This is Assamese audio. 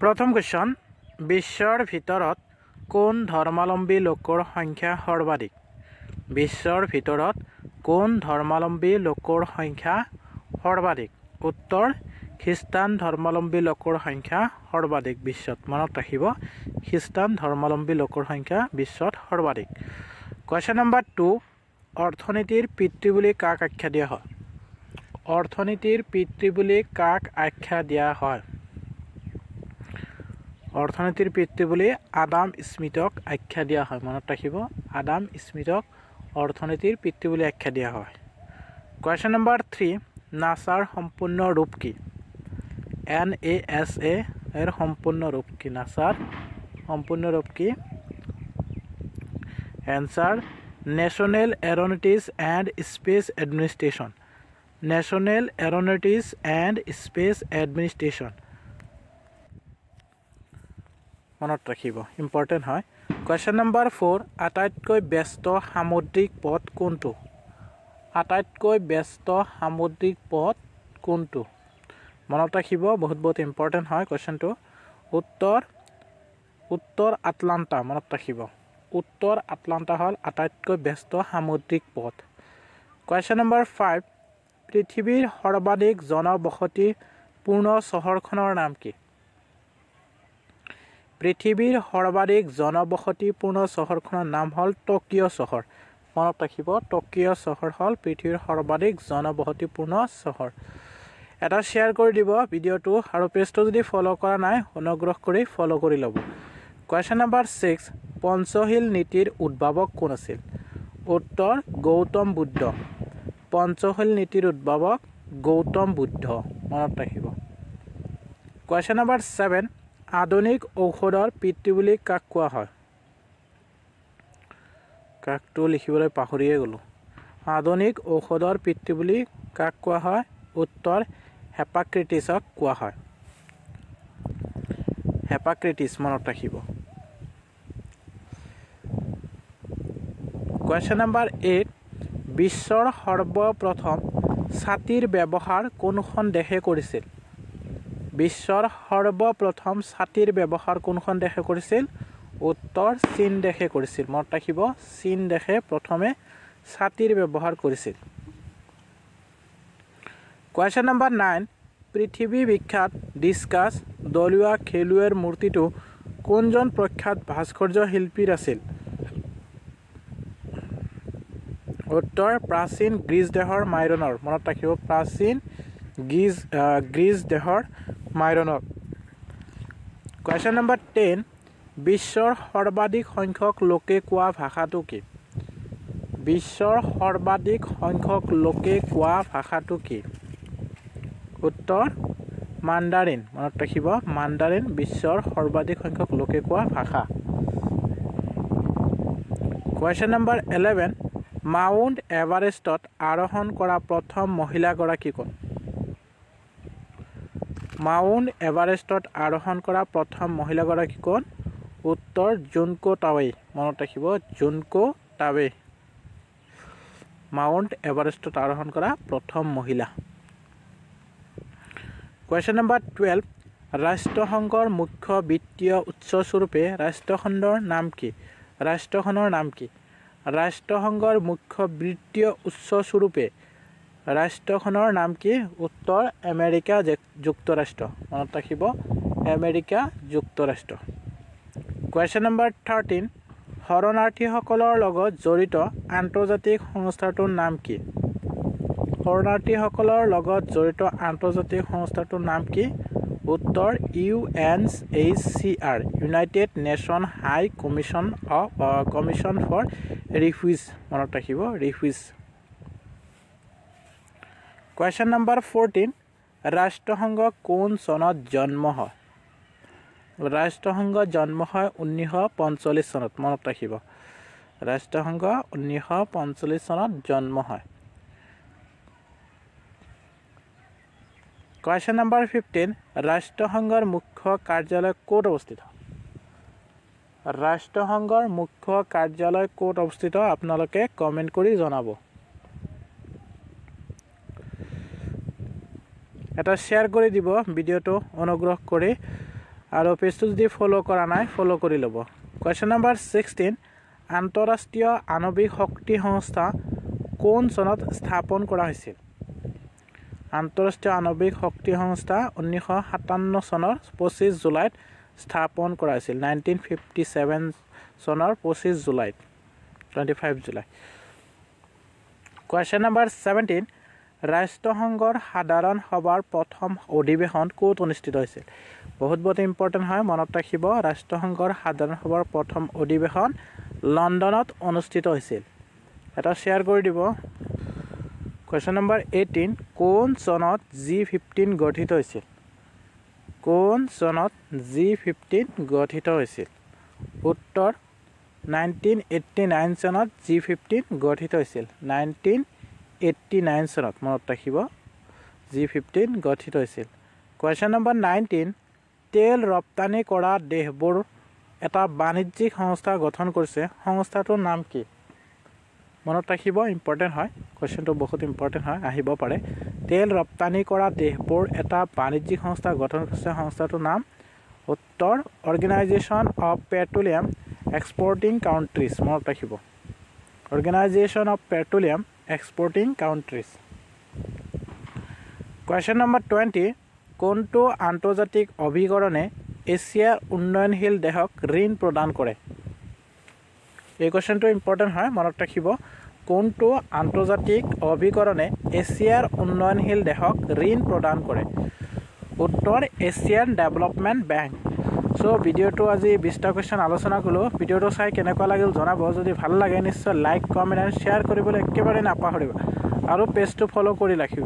প্ৰথম কোৱেশ্চন বিশ্বৰ ভিতৰত কোন ধৰ্মাৱলম্বী লোকৰ সংখ্যা সৰ্বাধিক বিশ্বৰ ভিতৰত কোন ধৰ্মাৱলম্বী লোকৰ সংখ্যা সৰ্বাধিক উত্তৰ খ্ৰীষ্টান ধৰ্মাৱলম্বী লোকৰ সংখ্যা সৰ্বাধিক বিশ্বত মনত ৰাখিব খ্ৰীষ্টান ধৰ্মাৱলম্বী লোকৰ সংখ্যা বিশ্বত সৰ্বাধিক কোৱেশ্চন নম্বৰ 2 অৰ্থনীতিৰ পিতৃ বুলি কাক আখ্যা দিয়া হয় অৰ্থনীতিৰ পিতৃ বুলি কাক আখ্যা দিয়া হয় অৰ্থনীতিৰ পিতৃ বুলি আডাম স্মিথক আখ্যা দিয়া হয় মনত ৰাখিব আডাম স্মিথক অৰ্থনীতিৰ পিতৃ বুলি আখ্যা দিয়া হয় কোৱেশ্চন নম্বৰ 3 নাছাৰ সম্পূৰ্ণ ৰূপ কি NASA এর সম্পূর্ণ রূপ কি নাসার সম্পূর্ণ রূপ কি answer National Aeronautics and Space Administration National Aeronautics and Space Administration মনত রাখিব ইম্পর্টেন্ট হয় কোয়েশ্চন নাম্বার 4 আটাইতকৈ ব্যস্ত সামুদ্রিক পথ কোনটো আটাইতকৈ ব্যস্ত সামুদ্রিক পথ কোনটো মনত ৰাখিব বহুত ইম্পৰ্টেন্ট হয় কোৱেশ্চনটো উত্তৰ আটলান্টা মনত ৰাখিব উত্তৰ আটলান্টা হল আটাইতকৈ ব্যস্ত সামুদ্ৰিক পথ কোৱেশ্চন নম্বৰ 5 পৃথিৱীৰ সৰ্বাধিক জনবসতি পূৰ্ণ চহৰখনৰ নাম কি পৃথিৱীৰ সৰ্বাধিক জনবসতি পূৰ্ণ চহৰখনৰ নাম হল টকিঅ চহৰ মনত ৰাখিব টকিঅ চহৰ হল পৃথিৱীৰ সৰ্বাধিক জনবসতি পূৰ্ণ চহৰ এটা শেয়ার করে দিব ভিডিওটো আর পেজটো যদি ফলো করা নাই অনুগ্রহ করে ফলো করে লব কোয়েশ্চন নাম্বার 6 পঞ্চশীল নীতির উদ্ভাবক কোন আছিল উত্তর গৌতম বুদ্ধ পঞ্চশীল নীতির উদ্ভাবক গৌতম বুদ্ধ মনত রাখিব কোয়েশ্চন নাম্বার 7 আধুনিক ঔষধৰ পিতৃ বুলি কাক কোৱা হয় কাকটো লিখিবলৈ পাহৰিয়ে গলো আধুনিক ঔষধৰ পিতৃ বুলি কাক কোৱা হয় উত্তৰ হেপাক্ৰেটিছক কোৱা হয় হেপাক্ৰেটিছ মনত ৰাখিব কোৱেশ্চন নম্বৰ 8 বিশ্বৰ সৰ্বপ্ৰথম ছাতিৰ ব্যৱহাৰ কোনখন দেশে কৰিছিল বিশ্বৰ সৰ্বপ্ৰথম ছাতিৰ ব্যৱহাৰ কোনখন দেশে কৰিছিল উত্তৰ চীন দেশে কৰিছিল মনত ৰাখিব চীন দেশে প্ৰথমে ছাতিৰ ব্যৱহাৰ কৰিছিল কোৱেশ্চন নম্বৰ 9 পৃথিৱী বিখ্যাত ডিস্কাস দলিওয়া খেলুৱৈৰ মূৰ্তিটো কোনজন প্ৰখ্যাত ভাস্কৰ্য শিল্পীৰ আছিল উত্তৰ প্ৰাচীন গ্ৰীচ দেশৰ মাইৰনৰ মনত ৰাখিব প্ৰাচীন গ্ৰীচ দেশৰ মাইৰনৰ কোৱেশ্চন নম্বৰ 10 বিশ্বৰ সৰ্বাধিক সংখ্যক লোকে কোৱা ভাষাটো কি বিশ্বৰ সৰ্বাধিক সংখ্যক লোকে কোৱা ভাষাটো কি উত্তৰ মান্ডাৰিন মনত ৰাখিব মান্ডাৰিন বিশ্বৰ সৰ্বাধিক সংখ্যক লোকে কোৱা ভাষা কোৱেশ্চন নম্বৰ 11 মাউণ্ট এভাৰেষ্টত আৰোহণ কৰা প্ৰথম মহিলা গৰাকী কোন মাউণ্ট এভাৰেষ্টত আৰোহণ কৰা প্ৰথম মহিলা গৰাকী কোন উত্তৰ জুনকো টাৱে মনত ৰাখিব জুনকো টাৱে মাউণ্ট এভাৰেষ্টত আৰোহণ কৰা প্ৰথম মহিলা কোৱেশ্চন নম্বৰ 12 ৰাষ্ট্ৰসংঘৰ মুখ্য বিত্তীয় উৎস স্বৰূপে ৰাষ্ট্ৰখণ্ডৰ নাম কি ৰাষ্ট্ৰখনৰ নাম কি ৰাষ্ট্ৰসংঘৰ মুখ্য বিত্তীয় উৎস স্বৰূপে ৰাষ্ট্ৰখনৰ নাম কি উত্তৰ আমেৰিকা যুক্তৰাষ্ট্ৰ মনত ৰাখিব আমেৰিকা যুক্তৰাষ্ট্ৰ কোৱেশ্চন নম্বৰ 13 শৰণাৰ্থীসকলৰ লগত জড়িত আন্তৰ্জাতিক সংস্থাটোৰ নাম কি শৰণাৰ্থীসকলৰ লগত জড়িত আন্তৰ্জাতিক সংস্থাটোৰ নাম কি উত্তৰ UNHCR United Nation High Commission for Refuge মনত ৰাখিব ৰিফিউজ কোৱেশ্চন নম্বৰ 14 ৰাষ্ট্ৰসংঘ কোন চনত জন্ম হয় ৰাষ্ট্ৰসংঘ জন্ম হয় 1945 চনত মনত ৰাখিব ৰাষ্ট্ৰসংঘ 1945 চনত জন্ম হয় কোৱেশ্চন নম্বৰ 15 ৰাষ্ট্ৰসংঘৰ মুখ্য কাৰ্যালয় ক'ত অৱস্থিত ৰাষ্ট্ৰসংঘৰ মুখ্য কাৰ্যালয় ক'ত অৱস্থিত আপোনালোকে কমেন্ট কৰি জনাব এটা শেয়াৰ কৰে দিব ভিডিওটো অনুগ্ৰহ কৰে আৰু পেজটো যদি ফ'ল' কৰা নাই ফ'ল' কৰি ল'ব। কুৱেশ্যন নম্বৰ 16 আন্তঃৰাষ্ট্ৰীয় আণৱিক শক্তি সংস্থা কোন চনত স্থাপন কৰা হৈছিল? আন্তঃৰাষ্ট্ৰীয় আণৱিক শক্তি সংস্থা 1957 চনৰ 25 জুলাইত স্থাপন কৰা হৈছিল। 1957 চনৰ 25 জুলাইত 25 জুলাই। কুৱেশ্যন নম্বৰ 17 ৰাষ্ট্ৰসংঘৰ সাধাৰণ সভাৰ প্ৰথম অধিৱেশন ক'ত অনুষ্ঠিত হৈছিল? বহুত ইম্পৰ্টেণ্ট হয়, মনত ৰাখিব। ৰাষ্ট্ৰসংঘৰ সাধাৰণ সভাৰ প্ৰথম অধিৱেশন লণ্ডনত অনুষ্ঠিত হৈছিল। এটা শ্বেয়াৰ কৰি দিব। কুৱেশ্যন নম্বৰ 18 কোন চনত G15 গঠিত হৈছিল? কোন চনত G15 গঠিত হৈছিল? উত্তৰ 1989 চনত G15 গঠিত হৈছিল। 1989 চনত মনত ৰাখিব G15 গঠিত হৈছিল। কুৱেশ্যন নম্বৰ 19 তেল ৰপ্তানি কৰা দেশবোৰ এটা বাণিজ্যিক সংস্থা গঠন কৰিছে, সংস্থাটোৰ নাম কি? মনত ৰাখিব, ইম্পৰ্টেণ্ট হয়, কুৱেশ্যনটো বহুত ইম্পৰ্টেণ্ট হয়, আহিব পাৰে। তেল ৰপ্তানি কৰা দেশবোৰ এটা বাণিজ্যিক সংস্থা গঠন কৰিছে, সংস্থাটোৰ নাম উত্তৰ organisation of petroleum exporting countries. মনত ৰাখিব organisation of petroleum exporting countries. Question number 20 কোনটো আন্তৰ্জাতিক অভিকৰণে এছিয়াৰ উন্নয়নশীল দেশক ঋণ প্ৰদান কৰে? এই কুৱেশ্যনটো ইম্পৰ্টেণ্ট হয়, মনত ৰাখিব। কোনটো আন্তৰ্জাতিক অভিকৰণে এছিয়াৰ উন্নয়নশীল দেশক ঋণ প্ৰদান কৰে? উত্তৰ এছিয়ান ডেভেলপমেণ্ট বেংক। চ' ভিডিঅ'টো আজি 20টা কুৱেশ্যন আলোচনা কৰিলোঁ। ভিডিঅ'টো চাই কেনেকুৱা লাগিল জনাব। যদি ভাল লাগে নিশ্চয় লাইক, কমেণ্ট এণ্ড শ্বেয়াৰ কৰিবলৈ একেবাৰে নাপাহৰিব আৰু পেজটো ফ'ল' কৰি ৰাখিব।